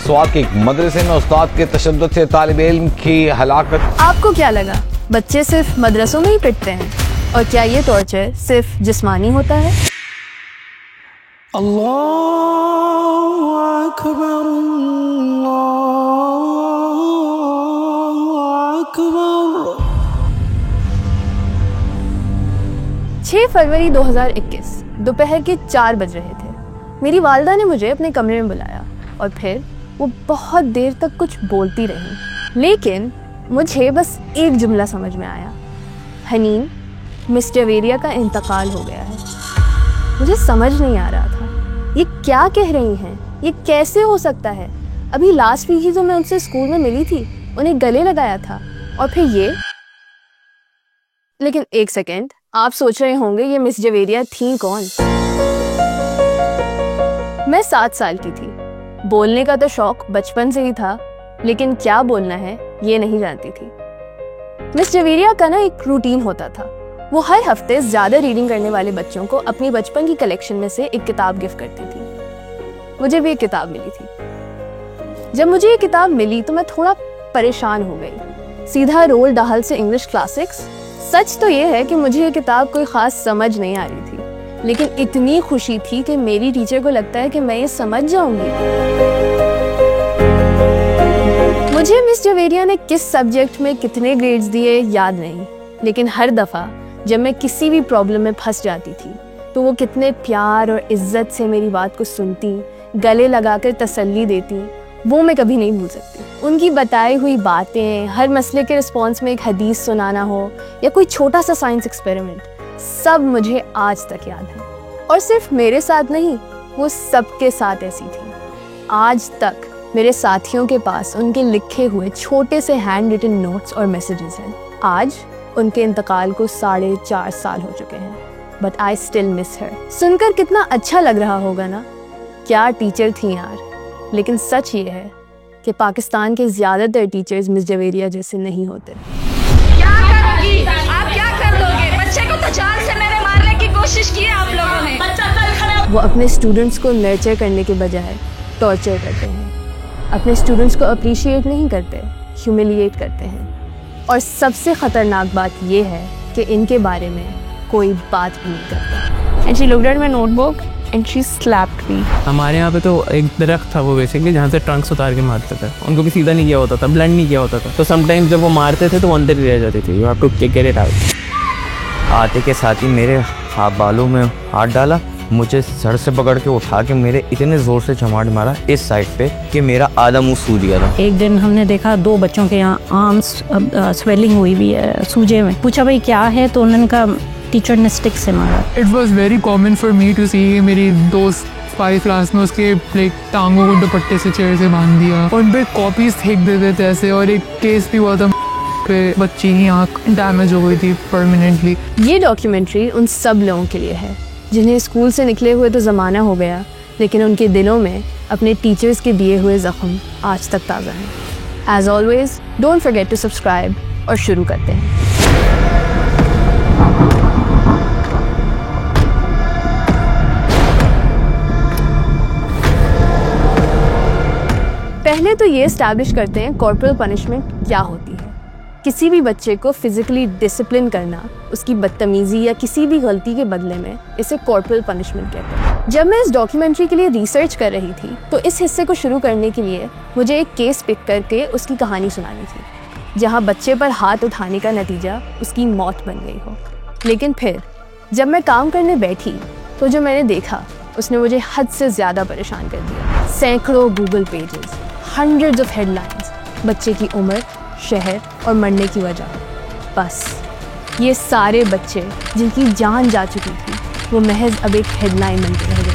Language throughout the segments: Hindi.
स्वात के एक मदरसे में उस्ताद के तशद्दुद से तालिब इल्म की हलाकत। आपको क्या लगा बच्चे सिर्फ मदरसों में ही पिटते हैं? और क्या ये टॉर्चर सिर्फ जिस्मानी होता है? अल्लाहु अकबर, अल्लाहु अकबर। 6 फरवरी 2021 दोपहर के 4 बज रहे थे। मेरी वालिदा ने मुझे अपने कमरे में बुलाया और फिर वो बहुत देर तक कुछ बोलती रही, लेकिन मुझे बस एक जुमला समझ में आया, हनीन, मिस जवेरिया का इंतकाल हो गया है। मुझे समझ नहीं आ रहा था ये क्या कह रही हैं, ये कैसे हो सकता है? अभी लास्ट वीक ही तो मैं उनसे स्कूल में मिली थी, उन्हें गले लगाया था, और फिर ये। लेकिन एक सेकेंड, आप सोच रहे होंगे ये मिस जवेरिया थी कौन? मैं 7 साल की थी। बोलने का तो शौक बचपन से ही था, लेकिन क्या बोलना है ये नहीं जानती थी। मिस जवेरिया का ना एक रूटीन होता था। वो हर हफ्ते ज़्यादा रीडिंग करने वाले बच्चों को अपनी बचपन की कलेक्शन में से एक किताब गिफ्ट करती थी। मुझे भी एक किताब मिली थी। जब मुझे ये किताब मिली तो मैं थोड़ा परेशान हो गई। सीधा रोल डाल से इंग्लिश क्लासिक्स। सच तो ये है कि मुझे ये किताब कोई ख़ास समझ नहीं आ रही थी, लेकिन इतनी खुशी थी कि मेरी टीचर को लगता है कि मैं ये समझ जाऊंगी। मुझे मिस जवेरिया ने किस सब्जेक्ट में कितने ग्रेड्स दिए याद नहीं, लेकिन हर दफ़ा जब मैं किसी भी प्रॉब्लम में फंस जाती थी तो वो कितने प्यार और इज्जत से मेरी बात को सुनती, गले लगाकर तसल्ली देती, वो मैं कभी नहीं भूल सकती। उनकी बताई हुई बातें, हर मसले के रिस्पॉन्स में एक हदीस सुनाना हो या कोई छोटा सा साइंस एक्सपेरिमेंट, सब मुझे आज तक याद है। और सिर्फ मेरे साथ नहीं, वो सबके साथ ऐसी थी। आज तक मेरे साथियों के पास उनके लिखे हुए छोटे से हैंड रिटन नोट्स और मैसेजेस हैं। आज उनके इंतकाल को 4.5 साल हो चुके हैं, but I still miss her. सुनकर कितना अच्छा लग रहा होगा ना? क्या टीचर थी यार। लेकिन सच ये है कि पाकिस्तान के ज़्यादातर टीचर्स मिस जवेरिया जैसे नहीं होते। क्या करोगी? आप क्या कर दोगे? बच्चे को तो जान से मेरे मारने की कोशिश की है आप लोगों ने। वो अपने स्टूडेंट्स को नर्चर करने के बजाय टॉर्चर करते हैं। अपने स्टूडेंट्स को अप्रिशिएट नहीं करते, ह्यूमिलिएट करते हैं। और सबसे ख़तरनाक बात ये है कि इनके बारे में कोई बात भी नहीं करता। And she looked at my notebook and she slapped me. हमारे यहाँ पे तो एक दरख्त था वो बेसिकली जहाँ से ट्रंक्स उतार के मारते थे। उनको भी सीधा नहीं किया होता था, ब्लंट नहीं किया होता था। तो समटाइम्स जब वो मारते थे तो वो अंदर ही रह जाती थी। You have to get it out. आते के साथ ही मेरे बालों में हाथ डाला, मुझे सर से पकड़ के उठा के मेरे इतने ज़ोर से चमाट मारा इस साइड पे कि मेरा आधा मुंह सूज गया था। एक दिन हमने देखा 2 बच्चों के यहाँ आर्म्स स्वेलिंग हुई हुई है, सूजे में। पूछा भाई क्या है, तो उन्होंने कहा टीचर ने स्टिक से मारा। It was very common for me to see मेरी दोस्त 5 क्लास में उसके टांगों को दुपट्टे से चेयर से बांध दिया और उन पर कॉपीज फेंक देते थे ऐसे। और एक केस भी हुआ था पे बच्ची की आँख डैमेज हो गई थी परमानेंटली। ये डॉक्यूमेंट्री उन सब लोगों के लिए है जिन्हें स्कूल से निकले हुए तो ज़माना हो गया, लेकिन उनके दिलों में अपने टीचर्स के दिए हुए ज़ख्म आज तक ताज़ा हैं। As always, don't forget to subscribe, और शुरू करते हैं। पहले तो ये एस्टैब्लिश करते हैं कॉर्पोरल पनिशमेंट क्या होती है। किसी भी बच्चे को फिजिकली डिसिप्लिन करना, उसकी बदतमीजी या किसी भी गलती के बदले में, इसे कॉर्पोरल पनिशमेंट कहते हैं। जब मैं इस डॉक्यूमेंट्री के लिए रिसर्च कर रही थी तो इस हिस्से को शुरू करने के लिए मुझे एक केस पिक करके उसकी कहानी सुनानी थी, जहां बच्चे पर हाथ उठाने का नतीजा उसकी मौत बन गई हो। लेकिन फिर जब मैं काम करने बैठी तो जो मैंने देखा उसने मुझे हद से ज़्यादा परेशान कर दिया। सैकड़ों Google pages, hundreds of headlines, बच्चे की उम्र, शहर और मरने की वजह। बस ये सारे बच्चे जिनकी जान जा चुकी थी वो महज अब एक हेडलाइन बन के रह गए।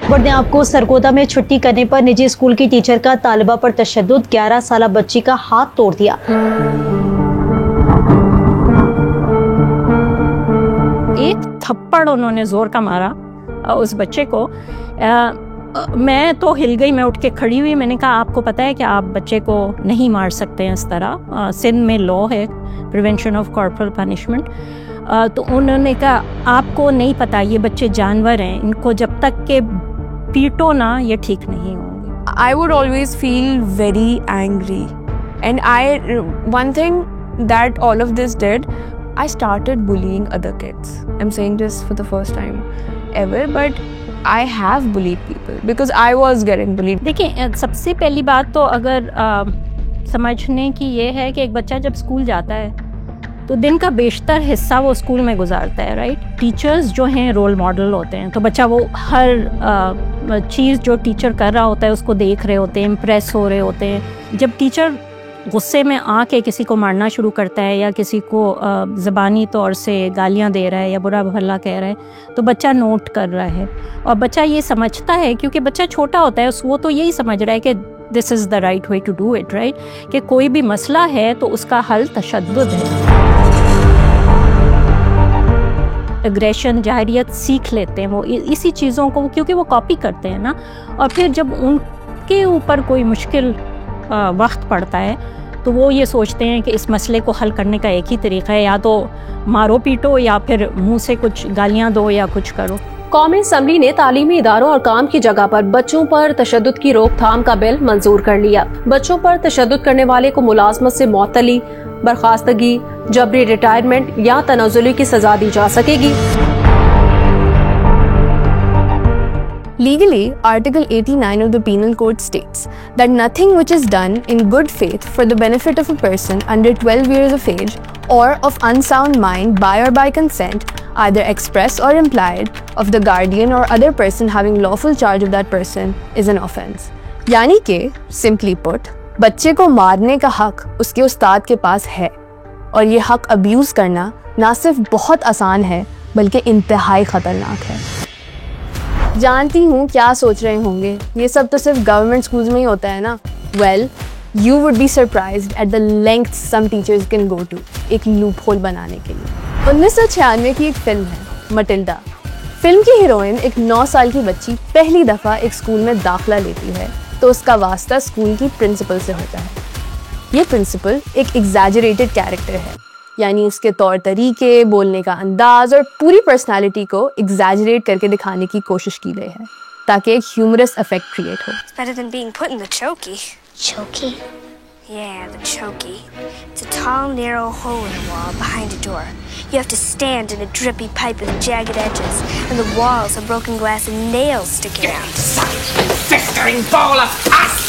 बोर्ड ने आपको सरगोदा में छुट्टी करने पर निजी स्कूल की टीचर का तालिबा पर तशद्दुद, 11 साल बच्ची का हाथ तोड़ दिया। एक थप्पड़ उन्होंने जोर का मारा उस बच्चे को। मैं तो हिल गई, मैं उठ के खड़ी हुई। मैंने कहा आपको पता है कि आप बच्चे को नहीं मार सकते हैं इस तरह, सिंध में लॉ है प्रिवेंशन ऑफ कॉर्पोरल पनिशमेंट। तो उन्होंने कहा आपको नहीं पता, ये बच्चे जानवर हैं, इनको जब तक के पीटो ना ये ठीक नहीं होंगे। I would always feel very angry. And one thing that all of this did, I started bullying other kids. I'm saying this for the first time ever, but I have bullied people because I was getting bullied. देखिए, सबसे पहली बात तो अगर समझने की ये है कि एक बच्चा जब स्कूल जाता है तो दिन का बेशतर हिस्सा वो स्कूल में गुजारता है, राइट। टीचर्स जो हैं रोल मॉडल होते हैं, तो बच्चा वो हर चीज़ जो टीचर कर रहा होता है उसको देख रहे होते हैं, इम्प्रेस हो रहे होते हैं। जब टीचर गुस्से में आके किसी को मारना शुरू करता है या किसी को ज़बानी तौर से गालियां दे रहा है या बुरा भला कह रहा है, तो बच्चा नोट कर रहा है और बच्चा ये समझता है, क्योंकि बच्चा छोटा होता है, वो तो यही समझ रहा है कि this is the right way to do it, right, कि कोई भी मसला है तो उसका हल तशद्दुद है। एग्रेशन, जाहिरियत सीख लेते हैं वो इसी चीज़ों को, क्योंकि वो कॉपी करते हैं ना, और फिर जब उनके ऊपर कोई मुश्किल वक्त पड़ता है तो वो ये सोचते हैं कि इस मसले को हल करने का एक ही तरीका है, या तो मारो पीटो या फिर मुंह से कुछ गालियां दो या कुछ करो। कौमी असम्बली ने तालीमी इदारों और काम की जगह पर बच्चों पर तशद्दुद की रोकथाम का बिल मंजूर कर लिया। बच्चों पर तशद्दुद करने वाले को मुलाजमत से मुअत्तली, बर्खास्तगी, जबरी रिटायरमेंट या तनाजुली की सजा दी जा सकेगी। Legally, Article 89 of the Penal Code states that nothing which is done in good faith for the benefit of a person under 12 years of age or of unsound mind by or by consent, either express or implied, of the guardian or other person having lawful charge of that person is an offence. यानी कि simply put, बच्चे को मारने का हक उसके उस्ताद के पास है, और ये हक अब्यूज़ करना ना सिर्फ बहुत आसान है बल्कि इंतहाई ख़तरनाक है। जानती हूँ क्या सोच रहे होंगे, ये सब तो सिर्फ गवर्नमेंट स्कूल्स में ही होता है ना। Well, you would be surprised at the length some teachers can go to एक लूप होल बनाने के लिए। 1996 की एक फिल्म है मटिल्डा। फिल्म की हीरोइन एक 9 साल की बच्ची पहली दफ़ा एक स्कूल में दाखिला लेती है तो उसका वास्ता स्कूल की प्रिंसिपल से होता है। ये प्रिंसिपल एक एग्जैजरेटेड कैरेक्टर है, यानी उसके तौर तरीके, बोलने का अंदाज और पूरी पर्सनालिटी को एग्जैजरेट करके दिखाने की कोशिश की गई है ताकि एक ह्यूमरस इफेक्ट क्रिएट हो। It's better than being put in the chokey. Chokey? Yeah, the chokey. It's a tall, narrow hole in the wall behind a door. You have to stand in a drippy pipe with jagged edges, and the walls are broken glass and nails sticking out. Festering ball of pus!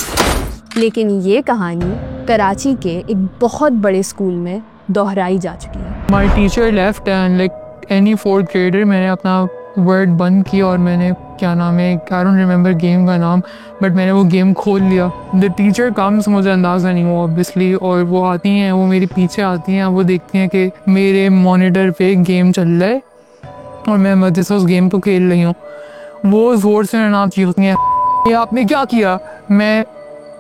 लेकिन ये कहानी कराची के एक बहुत बड़े स्कूल में दोहराई जा चुकी है। My teacher left and like any fourth grader मैंने अपना वर्ड बंद किया और मैंने क्या नाम है, I don't remember गेम का नाम, बट मैंने वो गेम खोल लिया। The teacher comes, मुझे अंदाज़ा नहीं हुआ ऑब्वियसली, और वो आती हैं, वो मेरे पीछे आती हैं, वो देखती हैं कि मेरे मॉनिटर पे गेम चल रहा है और मैं मज़े से उस गेम को खेल रही हूँ। वो ज़ोर से मेरा नाम चीखती हैं, ये आपने क्या किया? मैं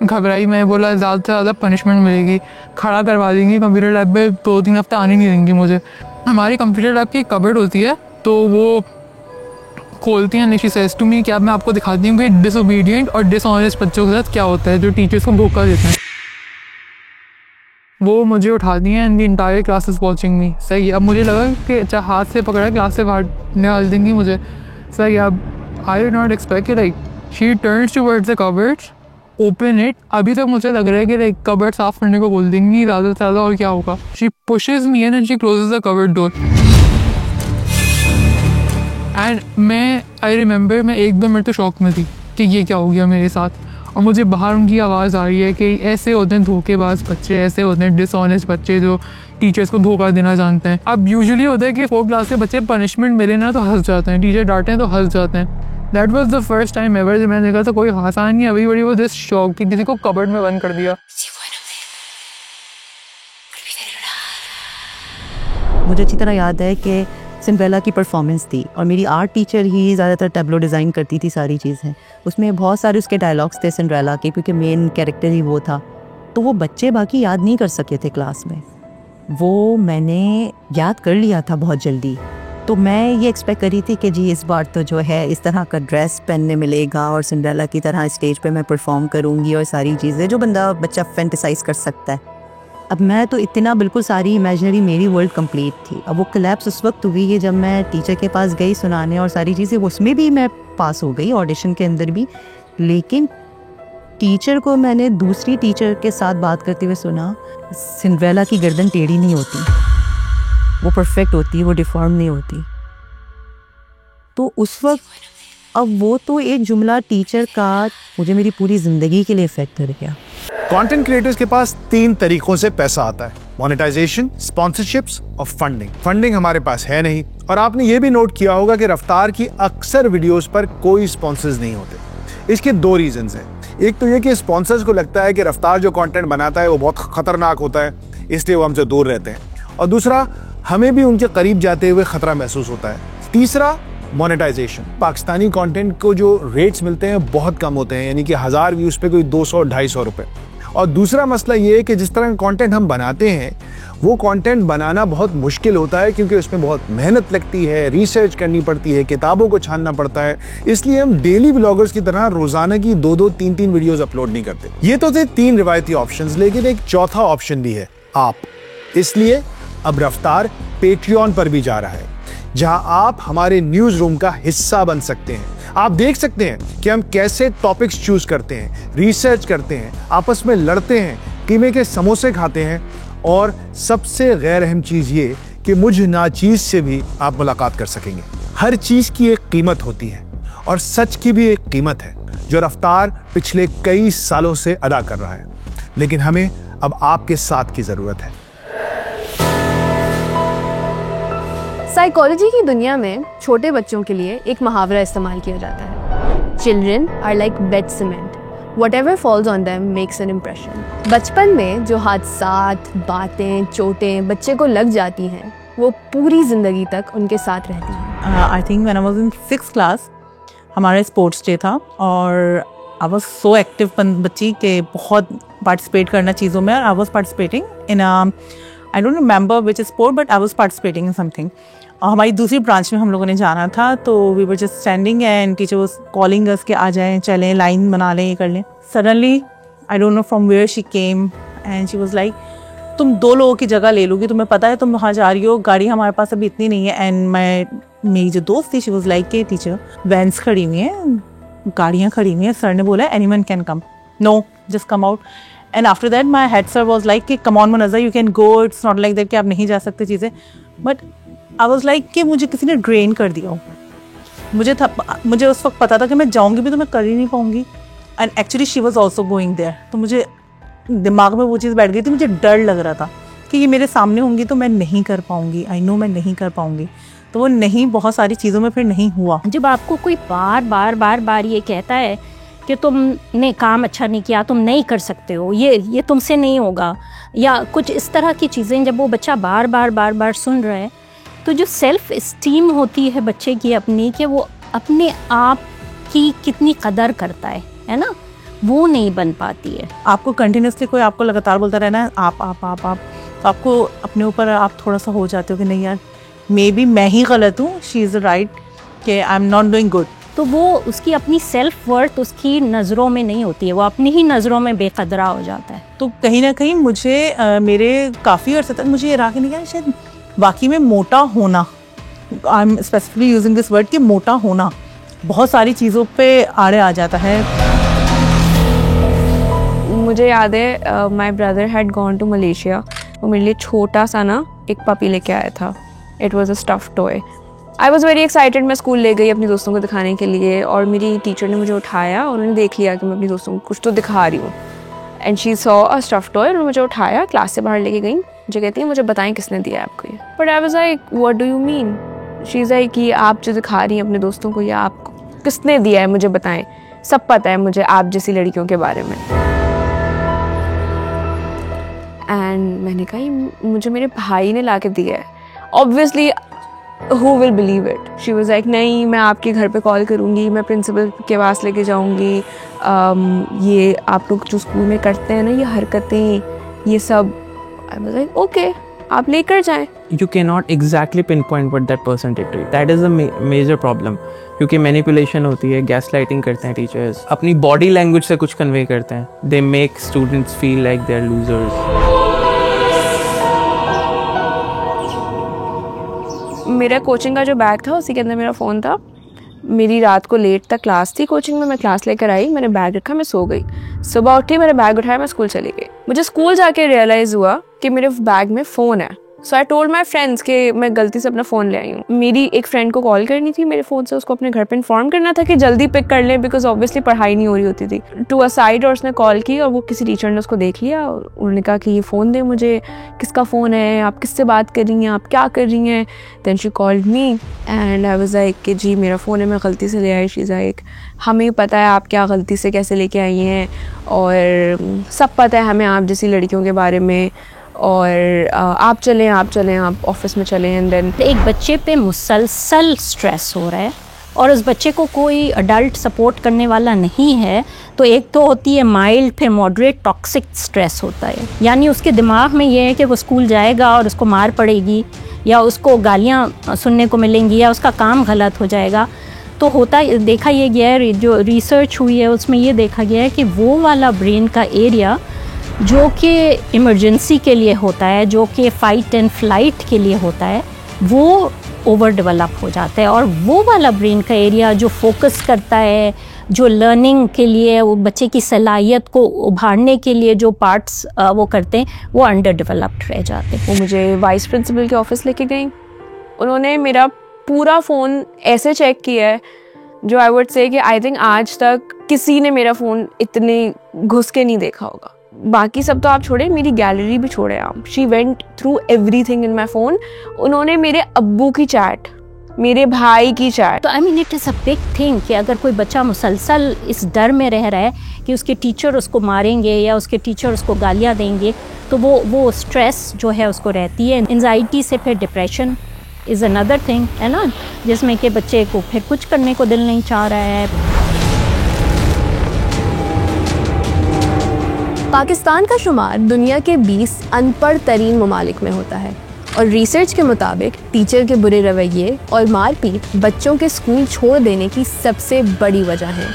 घबराई, मैं बोला ज़्यादा से ज़्यादा पनिशमेंट मिलेगी, खड़ा करवा देंगी कंप्यूटर लैब में, 2-3 हफ्ते आने नहीं देंगी मुझे। हमारी कंप्यूटर लैब की कबर्ड होती है तो वो खोलती हैं, शी सेज टू मी कि अब मैं आपको दिखाती हूँ कि डिसोबीडिएंट और डिसऑनेस्ट बच्चों के साथ क्या होता है जो टीचर्स को धोखा देते हैं। वो मुझे उठाती हैं and the entire class is watching मी। सही, अब मुझे लगा कि अच्छा हाथ से पकड़ा, क्लास से बाहर निकाल देंगी मुझे। सही, अब I did not expect like she turns towards the cupboards, open it. अभी तक मुझे लग रहा है कि लाइक कबर्ड साफ करने को बोल देंगी ज़्यादा से ज़्यादा, और क्या होगा। She pushes me and she closes the cupboard door and मैं आई रिमेंबर मैं 1-2 मिनट तो शॉक में थी कि ये क्या हो गया मेरे साथ। और मुझे बाहर उनकी आवाज़ आ रही है कि ऐसे होते हैं धोखेबाज बच्चे, ऐसे होते हैं डिसऑनेस्ट बच्चे जो टीचर्स को धोखा देना जानते हैं। अब यूजुअली होता है कि 4th क्लास के बच्चे पनिशमेंट मिले ना तो हंस जाते हैं, टीचर डांटें तो हंस जाते हैं। That was the first time ever जब मैंने देखा तो कोई हंसा नहीं, everybody was just shocked कि किसी को कबर्ड में बंद कर दिया। मुझे अच्छी तरह याद है कि सिंड्रेला की परफॉर्मेंस थी और मेरी आर्ट टीचर ही ज़्यादातर टैब्लो डिज़ाइन करती थी सारी चीज़ें। उसमें बहुत सारे उसके डायलॉग्स थे सिंड्रेला के, क्योंकि मेन कैरेक्टर ही वो था। तो वो बच्चे बाकी याद नहीं कर सके थे क्लास में, वो मैंने याद कर लिया था बहुत जल्दी। तो मैं ये एक्सपेक्ट करी थी कि जी इस बार तो जो है इस तरह का ड्रेस पहनने मिलेगा और सिंड्रेला की तरह स्टेज पे मैं परफॉर्म करूँगी और सारी चीज़ें जो बच्चा फैंटेसाइज कर सकता है। अब मैं तो इतना बिल्कुल सारी इमेजिनरी मेरी वर्ल्ड कंप्लीट थी। अब वो कोलैप्स उस वक्त हुई है जब मैं टीचर के पास गई सुनाने और सारी चीज़ें, उसमें भी मैं पास हो गई ऑडिशन के अंदर भी, लेकिन टीचर को मैंने दूसरी टीचर के साथ बात करते हुए सुना, सिंड्रेला की गर्दन टेढ़ी नहीं होती, वो परफेक्ट होती है, वो डिफॉर्म नहीं होती। तो उस वक्त अब वो तो एक जुमला टीचर का मुझे मेरी पूरी ज़िंदगी के लिए इफेक्ट कर गया। कंटेंट क्रिएटर्स के पास 3 तरीकों से पैसा आता है, मोनेटाइजेशन, स्पॉन्सरशिप्स और फंडिंग। फंडिंग हमारे पास है नहीं, और आपने ये भी नोट किया होगा कि रफ्तार की अक्सर वीडियोस पर कोई स्पॉन्सर्स नहीं होते। इसके 2 रीजंस हैं। एक तो ये कि स्पॉन्सर्स को लगता है कि रफ्तार जो कंटेंट बनाता है वो बहुत खतरनाक होता है, इसलिए वो हमसे दूर रहते हैं, और दूसरा हमें भी उनके करीब जाते हुए खतरा महसूस होता है। तीसरा, मोनेटाइजेशन। पाकिस्तानी कंटेंट को जो रेट्स मिलते हैं बहुत कम होते हैं, यानी कि 1000 व्यूज पे कोई 200-250 रुपए। और दूसरा मसला ये है कि जिस तरह का कंटेंट हम बनाते हैं वो कंटेंट बनाना बहुत मुश्किल होता है, क्योंकि उसमें बहुत मेहनत लगती है, रिसर्च करनी पड़ती है, किताबों को छानना पड़ता है। इसलिए हम डेली ब्लॉगर्स की तरह रोजाना की 2-2, 3-3 वीडियोस अपलोड नहीं करते। ये तो थे 3 रिवायती ऑप्शंस, लेकिन एक चौथा ऑप्शन भी है, आप। इसलिए अब रफ्तार पेट्रियन पर भी जा रहा है, जहां आप हमारे न्यूज रूम का हिस्सा बन सकते हैं। आप देख सकते हैं कि हम कैसे टॉपिक्स चूज करते हैं, रिसर्च करते हैं, आपस में लड़ते हैं, कीमे के समोसे खाते हैं, और सबसे गैर अहम चीज ये कि मुझ नाचीज से भी आप मुलाकात कर सकेंगे। हर चीज की एक कीमत होती है, और सच की भी एक कीमत है, जो रफ्तार पिछले कई सालों से अदा कर रहा है। लेकिन हमें अब आपके साथ की जरूरत है। साइकोलॉजी की दुनिया में छोटे बच्चों के लिए एक मुहावरा इस्तेमाल किया जाता है, children are like wet cement, whatever falls on them makes an impression. बचपन में जो हादसात, बातें, चोटें बच्चे को लग जाती हैं वो पूरी ज़िंदगी तक उनके साथ रहती हैं। I think when I was in 6th class हमारा स्पोर्ट्स डे था, और आई वाज सो एक्टिव बच्ची के बहुत पार्टिसिपेट करना चीज़ों में। I was participating in I don't remember which sport, but I was participating in something. हमारी दूसरी ब्रांच में हम लोगों ने जाना था, तो we were just standing and teacher was calling us कि आ जाएं, चलें, लाइन बना लें, ये कर लें। Suddenly I don't know from where she came and she was like, तुम 2 लोगों की जगह ले लोगी, तुम्हें पता है तुम वहाँ जा रही हो, गाड़ी हमारे पास अभी इतनी नहीं है। एंड मेरी जो दोस्त थी, शी वाज लाइक के टीचर वैन्स खड़ी हुई हैं, गाड़ियाँ खड़ी हुई हैं, सर ने बोला anyone can come, no just come out. And after that my head sir was like कि come on Munazzar, you can go, it's not like that कि आप नहीं जा सकते चीज़ें। बट आई वॉज लाइक कि मुझे किसी ने ड्रेन कर दिया हो। मुझे उस वक्त पता था कि मैं जाऊँगी भी तो मैं कर ही नहीं पाऊँगी। And actually she was also going there, तो मुझे दिमाग में वो चीज़ बैठ गई थी। मुझे डर लग रहा था कि ये मेरे सामने होंगी तो मैं नहीं कर पाऊँगी, आई नो मैं नहीं कर पाऊँगी। तो वो नहीं, बहुत सारी चीज़ों में फिर नहीं हुआ। जब आपको कोई बार ये कहता है कि तुमने काम अच्छा नहीं किया, तुम नहीं कर सकते हो, ये तुमसे नहीं होगा, या कुछ इस तरह की चीज़ें जब वो बच्चा बार बार सुन रहा है, तो जो सेल्फ इस्टीम होती है बच्चे की अपनी, कि वो अपने आप की कितनी कदर करता है ना, वो नहीं बन पाती है। आपको कंटिन्यूसली कोई आपको लगातार बोलता रहना है आप, तो आपको अपने ऊपर आप थोड़ा सा हो जाते हो कि नहीं यार, मे बी मैं ही गलत हूँ, शी इज़ राइट, कि I am not doing good. तो वो उसकी अपनी सेल्फ वर्थ उसकी नज़रों में नहीं होती है, वो अपनी ही नज़रों में बेकदरा हो जाता है। तो कहीं ना कहीं मुझे मेरे काफ़ी अर्से तक मुझे ये रहा कि नहीं यार, शायद वाकई में मोटा होना, I am specifically using this word, कि मोटा होना बहुत सारी चीज़ों पे आड़े आ जाता है। मुझे याद है my brother had gone to Malaysia, वो मेरे लिए छोटा सा ना एक पपी लेके आया था। It was a stuff toy. I was very excited. मैं स्कूल ले गई अपनी दोस्तों को दिखाने के लिए, और मेरी टीचर ने मुझे उठाया और उन्होंने देख लिया कि मैं अपनी दोस्तों को कुछ तो दिखा रही हूँ। And she saw a stuff toy, और मुझे उठाया, क्लास से बाहर लेके गई, मुझे कहती है मुझे बताएं किसने दिया आपको ये। But I was like what do you mean? She is like कि आप जो दिखा रही हैं अपने दोस्तों को, या आपको किसने दिया है, मुझे बताएं, सब पता है मुझे आप जैसी लड़कियों के बारे में। एंड मैंने कहा ये मुझे मेरे भाई ने ला के दिया है। Obviously who will believe it? She was like नहीं, मैं आपके घर पे कॉल करूँगी, मैं प्रिंसिपल के पास लेके जाऊँगी, ये आप लोग जो स्कूल में करते हैं ना ये हरकतें, ये सब। I was like okay, आप लेकर जाएं। You cannot exactly pinpoint what that person did. That is a major problem, क्योंकि मैनिपुलेशन होती है, गैस लाइटिंग करते हैं टीचर्स, अपनी बॉडी लैंग्वेज से कुछ कन्वे करते हैं। They make students feel like they're losers. मेरा कोचिंग का जो बैग था उसी के अंदर मेरा फ़ोन था। मेरी रात को लेट तक क्लास थी कोचिंग में, मैं क्लास लेकर आई, मैंने बैग रखा, मैं सो गई। सुबह उठी, मैंने बैग उठाया, मैं स्कूल चली गई। मुझे स्कूल जाके रियलाइज़ हुआ कि मेरे बैग में फ़ोन है। सो आई टोल्ड माई फ्रेंड्स कि मैं गलती से अपना फ़ोन ले आई हूँ। मेरी एक फ्रेंड को कॉल करनी थी मेरे फ़ोन से, उसको अपने घर पे इन्फॉर्म करना था कि जल्दी पिक कर लें, बिकॉज ऑब्वियसली पढ़ाई नहीं हो रही होती थी। टू अ साइड, और उसने कॉल की और वो किसी टीचर ने उसको देख लिया और उन्होंने कहा कि ये फ़ोन दे मुझे, किसका फ़ोन है, आप किससे बात कर रही हैं, आप क्या कर रही हैं। Then she called me and I was like कि जी मेरा फ़ोन है, मैं गलती से ले आई। शी इज़ लाइक हमें पता है आप क्या गलती से कैसे लेके आई हैं, और सब पता है हमें आप जैसी लड़कियों के बारे में, और आप चलें आप ऑफिस में चलें। एंड देन एक बच्चे पे मुसलसल स्ट्रेस हो रहा है और उस बच्चे को कोई अडल्ट सपोर्ट करने वाला नहीं है, तो एक तो होती है माइल्ड, फिर मॉडरेट टॉक्सिक स्ट्रेस होता है। यानी उसके दिमाग में ये है कि वो स्कूल जाएगा और उसको मार पड़ेगी, या उसको गालियाँ सुनने को मिलेंगी, या उसका काम गलत हो जाएगा। तो होता देखा ये गया है, जो रिसर्च हुई है उसमें ये देखा गया है कि वो वाला ब्रेन का एरिया जो कि इमरजेंसी के लिए होता है, जो कि फ़ाइट एंड फ्लाइट के लिए होता है, वो ओवर डेवलप हो जाता है। और वो वाला ब्रेन का एरिया जो फोकस करता है, जो लर्निंग के लिए, वो बच्चे की सलाहियत को उभारने के लिए जो पार्ट्स वो करते हैं, वो अंडर डेवलप्ड रह जाते हैं। वो मुझे वाइस प्रिंसिपल के ऑफिस लेके गई। उन्होंने मेरा पूरा फ़ोन ऐसे चेक किया है जो आई वुड से कि आई थिंक आज तक किसी ने मेरा फ़ोन इतने घुस के नहीं देखा होगा। बाकी सब तो आप छोड़े, मेरी गैलरी भी छोड़े आप। She went through everything in my phone. उन्होंने मेरे अब्बू की चैट, मेरे भाई की चैट। तो I mean it is a big thing कि अगर कोई बच्चा मुसलसल इस डर में रह रहा है कि उसके टीचर उसको मारेंगे या उसके टीचर उसको गालियाँ देंगे, तो वो स्ट्रेस जो है उसको रहती है। एंजाइटी से फिर डिप्रेशन इज़ अनदर थिंग, है ना, जिसमें कि बच्चे को फिर कुछ करने को दिल नहीं चाह रहा है। पाकिस्तान का शुमार दुनिया के 20 अनपढ़ तरीन ममालिक में होता है, और रिसर्च के मुताबिक टीचर के बुरे रवैये और मारपीट बच्चों के स्कूल छोड़ देने की सबसे बड़ी वजह है।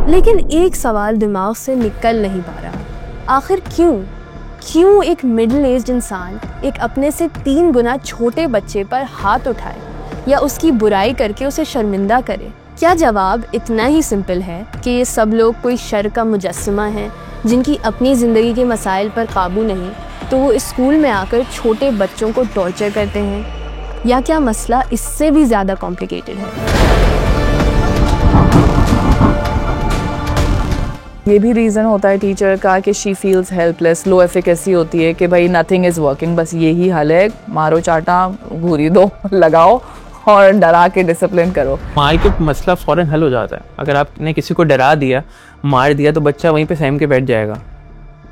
लेकिन एक सवाल दिमाग से निकल नहीं पा रहा, आखिर क्यों एक मिडिल एज्ड इंसान एक अपने से 3 गुना छोटे बच्चे पर हाथ उठाए या उसकी बुराई करके उसे शर्मिंदा करे? क्या जवाब इतना ही सिंपल है कि ये सब लोग कोई शर का मुजस्समा हैं जिनकी अपनी ज़िंदगी के मसाइल पर काबू नहीं, तो वो इस स्कूल में आकर छोटे बच्चों को टॉर्चर करते हैं? या क्या मसला इससे भी ज़्यादा कॉम्प्लिकेटेड है? ये भी रीज़न होता है टीचर का कि she feels helpless, low efficacy होती है कि भाई नथिंग इज़ वर्किंग, बस यही हल है, मारो चाटा, घूरी दो, लगाओ और डरा के डिसिप्लिन करो। मार के मसला फ़ौरन हल हो जाता है। अगर आपने किसी को डरा दिया, मार दिया, तो बच्चा वहीं पे सहम के बैठ जाएगा,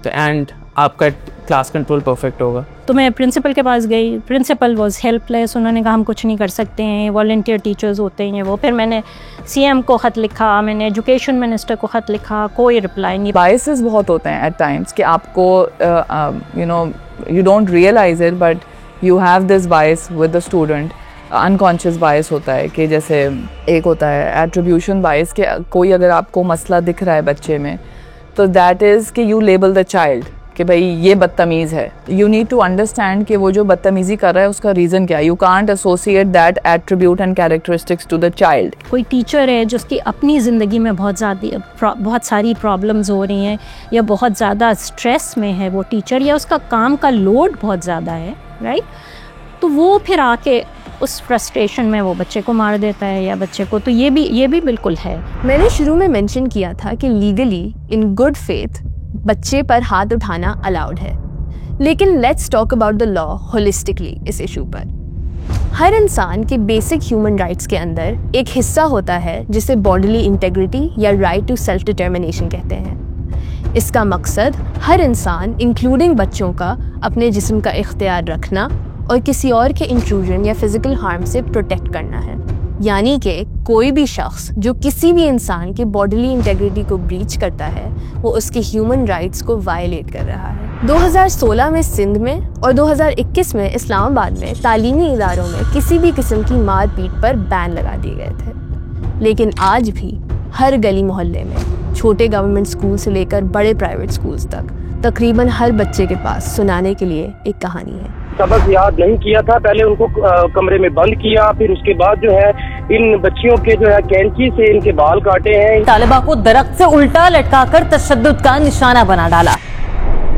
तो एंड आपका क्लास कंट्रोल परफेक्ट होगा। तो मैं प्रिंसिपल के पास गई, प्रिंसिपल वाज हेल्पलेस, उन्होंने कहा हम कुछ नहीं कर सकते हैं, वॉलंटियर टीचर्स होते हैं वो। फिर मैंने सीएम को ख़त लिखा, मैंने एजुकेशन मिनिस्टर को ख़त लिखा, कोई रिप्लाई नहीं। बायसेस बहुत होते हैं एट टाइम्स कि आपको you don't realise it, but you have this bias with the student. Unconscious bias होता है कि जैसे एक होता है एट्रीब्यूशन बायस, कि कोई अगर आपको मसला दिख रहा है बच्चे में, तो दैट इज़ कि यू लेबल द चाइल्ड कि भाई ये बदतमीज़ है। यू नीड टू अंडरस्टैंड कि वो जो बदतमीज़ी कर रहा है उसका रीज़न क्या है। You can't associate that attribute and characteristics to the child. कोई टीचर है जिसकी अपनी ज़िंदगी में बहुत सारी प्रॉब्लम्स हो रही हैं, या बहुत ज़्यादा स्ट्रेस में है वो टीचर, या उसका काम का लोड बहुत ज़्यादा है, राइट, तो वो फिर आके उस फ्रस्ट्रेशन में वो बच्चे को मार देता है या बच्चे को। तो ये भी बिल्कुल है। मैंने शुरू में मेंशन किया था कि लीगली इन गुड फेथ बच्चे पर हाथ उठाना अलाउड है, लेकिन let's talk about the law holistically इस इशू पर। हर इंसान के बेसिक ह्यूमन राइट्स के अंदर एक हिस्सा होता है जिसे बॉडीली इंटेग्रिटी या राइट टू सेल्फ डिटर्मिनेशन कहते हैं। इसका मकसद हर इंसान इंक्लूडिंग बच्चों का अपने जिस्म का इख्तियार रखना और किसी और के इंट्रूजन या फिजिकल हार्म से प्रोटेक्ट करना है। यानी कि कोई भी शख्स जो किसी भी इंसान के बॉडीली इंटेग्रिटी को ब्रीच करता है, वो उसके ह्यूमन राइट्स को वायलेट कर रहा है। 2016 में सिंध में और 2021 में इस्लामाबाद में तालीमी इदारों में किसी भी किस्म की मारपीट पर बैन लगा दिए गए थे। लेकिन आज भी हर गली मोहल्ले में, छोटे गवर्नमेंट स्कूल से लेकर बड़े प्राइवेट स्कूल्स तक, तकरीबन हर बच्चे के पास सुनाने के लिए एक कहानी है। सबक याद नहीं किया था। पहले उनको कमरे में बंद किया, फिर उसके बाद जो है इन बच्चियों के जो है कैंची से इनके बाल काटे हैं। तालिबा को दरख्त से उल्टा लटकाकर तशद्दुद का निशाना बना डाला।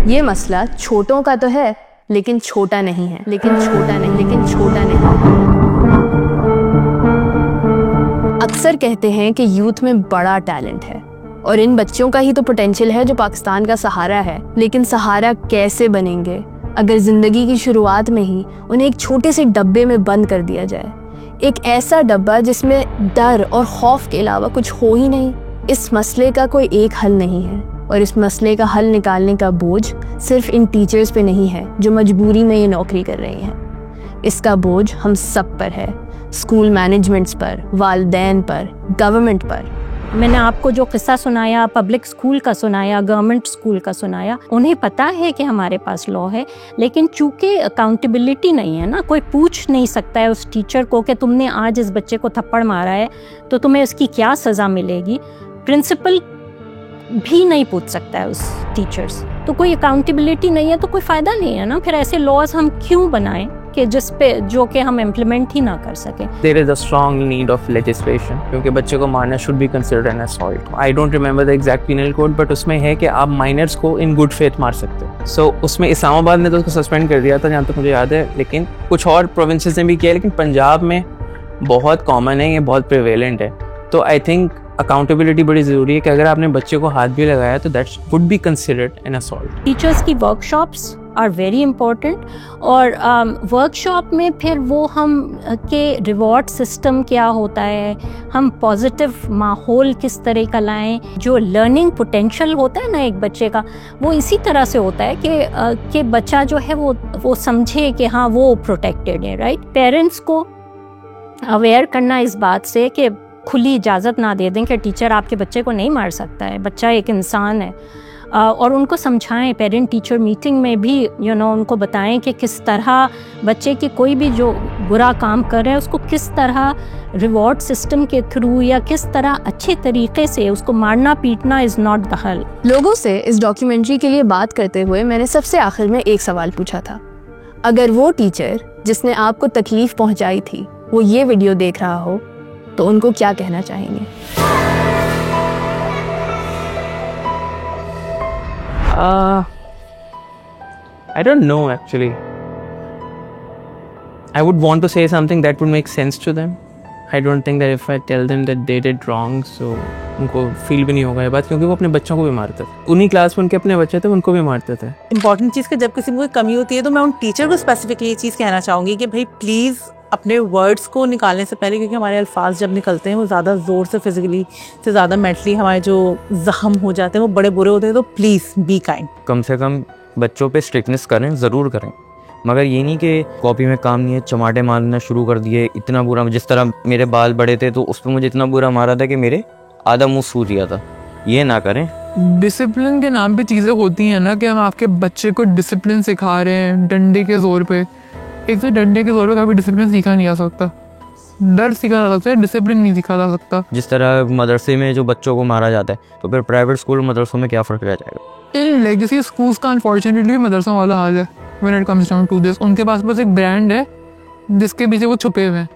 ये मसला छोटों का तो है, लेकिन छोटा नहीं है, लेकिन छोटा नहीं। अक्सर कहते हैं कि यूथ में बड़ा टैलेंट है और इन बच्चों का ही तो पोटेंशियल है जो पाकिस्तान का सहारा है। लेकिन सहारा कैसे बनेंगे अगर जिंदगी की शुरुआत में ही उन्हें एक छोटे से डब्बे में बंद कर दिया जाए, एक ऐसा डब्बा जिसमें डर और खौफ के अलावा कुछ हो ही नहीं। इस मसले का कोई एक हल नहीं है और इस मसले का हल निकालने का बोझ सिर्फ इन टीचर्स पे नहीं है जो मजबूरी में ये नौकरी कर रही हैं। इसका बोझ हम सब पर है, स्कूल मैनेजमेंट्स पर, वालिदैन पर, गवर्नमेंट पर। मैंने आपको जो किस्सा सुनाया, पब्लिक स्कूल का सुनाया, गवर्नमेंट स्कूल का सुनाया, उन्हें पता है कि हमारे पास लॉ है, लेकिन चूंकि अकाउंटेबिलिटी नहीं है ना, कोई पूछ नहीं सकता है उस टीचर को कि तुमने आज इस बच्चे को थप्पड़ मारा है तो तुम्हें उसकी क्या सज़ा मिलेगी। प्रिंसिपल भी नहीं पूछ सकता है उस टीचर्स। तो कोई अकाउंटेबिलिटी नहीं है तो कोई फ़ायदा नहीं है ना। फिर ऐसे लॉज हम क्यों बनाएं कि जिस पे जो कि हम इम्प्लीमेंट ही ना कर सकें। There is a strong need of legislation क्योंकि बच्चे को मारना should be considered an assault. I don't remember the exact penal code, but उसमें है कि आप माइनर्स को in good faith मार सकते हो। So उसमें इस्लामाबाद ने तो उसको सस्पेंड कर दिया था जहाँ तक मुझे याद है, लेकिन कुछ और प्रोविंसेस ने भी किया, लेकिन पंजाब में बहुत कॉमन है, ये बहुत प्रिवेलेंट है। तो आई थिंक अकाउंटेबिलिटी बड़ी ज़रूरी है कि अगर आपने बच्चे को हाथ भी लगाया तो that would be considered an assault. Teachers की वर्कशॉप्स आर वेरी इम्पोर्टेंट और वर्कशॉप में फिर वो हम के रिवॉर्ड सिस्टम क्या होता है, हम पॉजिटिव माहौल किस तरह का लाएं, जो लर्निंग पोटेंशियल होता है ना एक बच्चे का, वो इसी तरह से होता है कि बच्चा जो है वो समझे कि हाँ वो प्रोटेक्टेड है, राइट। पेरेंट्स को अवेयर करना इस बात से कि खुली इजाज़त ना दे दें कि टीचर आपके बच्चे को नहीं मार सकता है, बच्चा एक इंसान है। और उनको समझाएं, पेरेंट टीचर मीटिंग में भी उनको बताएं कि किस तरह बच्चे के कोई भी जो बुरा काम कर रहे हैं उसको किस तरह रिवॉर्ड सिस्टम के थ्रू या किस तरह अच्छे तरीके से उसको मारना पीटना इज़ नॉट द हल। लोगों से इस डॉक्यूमेंट्री के लिए बात करते हुए मैंने सबसे आखिर में एक सवाल पूछा था, अगर वो टीचर जिसने आपको तकलीफ पहुंचाई थी वो ये वीडियो देख रहा हो तो उनको क्या कहना चाहेंगे? I don't know actually. I would want to say something that would make sense to them. I don't think that if I tell them that they did wrong, so उनको फील भी नहीं होगा ये बात, क्योंकि वो अपने बच्चों को भी मारते थे। उन्हीं क्लास में उनके अपने बच्चे थे, उनको भी मारते थे। इंपॉर्टेंट चीज़ कि जब किसी में कोई कमी होती है तो मैं उन टीचर को स्पेसिफिकली ये चीज़ कहना चाहूँगी कि भाई प्लीज़ अपने वर्ड्स को निकालने से पहले, क्योंकि हमारे अल्फाज जब निकलते हैं वो ज़्यादा ज़ोर से फिजिकली से ज़्यादा मेंटली हमारे जो ज़ख्म हो जाते हैं वो बड़े बुरे होते हैं, तो प्लीज़ बी काइंड। कम से कम बच्चों पे स्ट्रिक्टनेस करें, ज़रूर करें, मगर ये नहीं कि कॉपी में काम नहीं है चमाटे मारना शुरू कर दिए। इतना बुरा, जिस तरह मेरे बाल बड़े थे तो उस पर मुझे इतना बुरा मारा था कि मेरे आधा मुँह सूज गया था। ये ना करें। डिसिप्लिन के नाम पे चीज़ें होती हैं ना कि हम आपके बच्चे को डिसिप्लिन सिखा रहे हैं डंडे के ज़ोर पे। एक तो डंडे के ज़ोर पे कभी डिसिप्लिन सीखा नहीं जा सकता, डर सीखा जा सकता है, डिसिप्लिन नहीं सीखा जा सकता। जिस तरह मदरसे में जो बच्चों को मारा जाता है तो फिर प्राइवेट स्कूल मदरसों में क्या फ़र्क रह जाएगा? लेगेसी स्कूल्स का अनफॉर्चुनेटली मदरसों वाला हाल है। When it comes down to this, उनके पास बस एक ब्रांड है जिसके पीछे वो छुपे हुए हैं,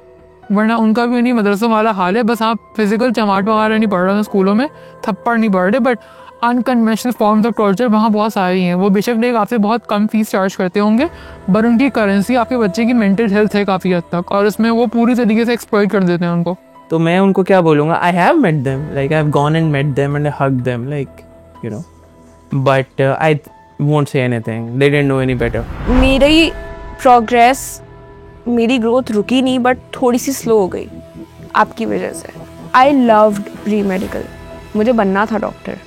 वरना उनका भी नहीं मदरसों वाला हाल है। बस आप फिजिकल चमाट वगैरह नहीं पढ़ रहे हैं स्कूलों में, थप्पड़ नहीं पढ़ रहे, but unconventional forms of torture वहाँ बहुत सारी हैं। वो बेशक लोग आपसे बहुत कम फीस चार्ज करते होंगे, बट उनकी करेंसी आपके बच्चे की मेंटल हेल्थ है काफ़ी हद तक, और उसमें वो पूरी तरीके से एक्सप्लॉइट कर देते हैं उनको। तो मैं उनको क्या बोलूँगा, I have met them, like I have gone and met them and hug them, like you know, but I won't say anything, they didn't know any better. मेरी प्रोग्रेस, मेरी ग्रोथ रुकी नहीं, बट थोड़ी सी स्लो हो गई आपकी वजह से। आई लव्ड प्री मेडिकल, मुझे बनना था doctor.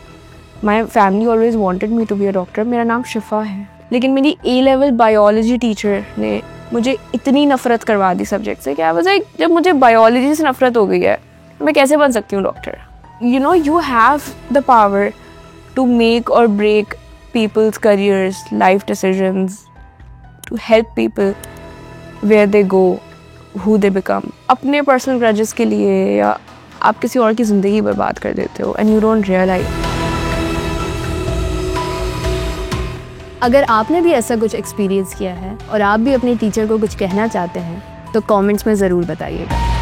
My family always wanted me to be a doctor. मेरा नाम शिफा है, लेकिन मेरी ए लेवल बायोलॉजी टीचर ने मुझे इतनी नफरत करवा दी सब्जेक्ट से कि आई वाज लाइक, जब मुझे बायोलॉजी से नफरत हो गई है मैं कैसे बन सकती हूँ doctor? You know, you have the power to make और break people's careers, life decisions, to help people where they go, who they become. अपने पर्सनल ग्रजेस के लिए या आप किसी और की ज़िंदगी बर्बाद कर देते हो एंड यू डोंट रियलाइज। अगर आपने भी ऐसा कुछ एक्सपीरियंस किया है और आप भी अपनी टीचर को कुछ कहना चाहते हैं तो कमेंट्स में ज़रूर बताइएगा।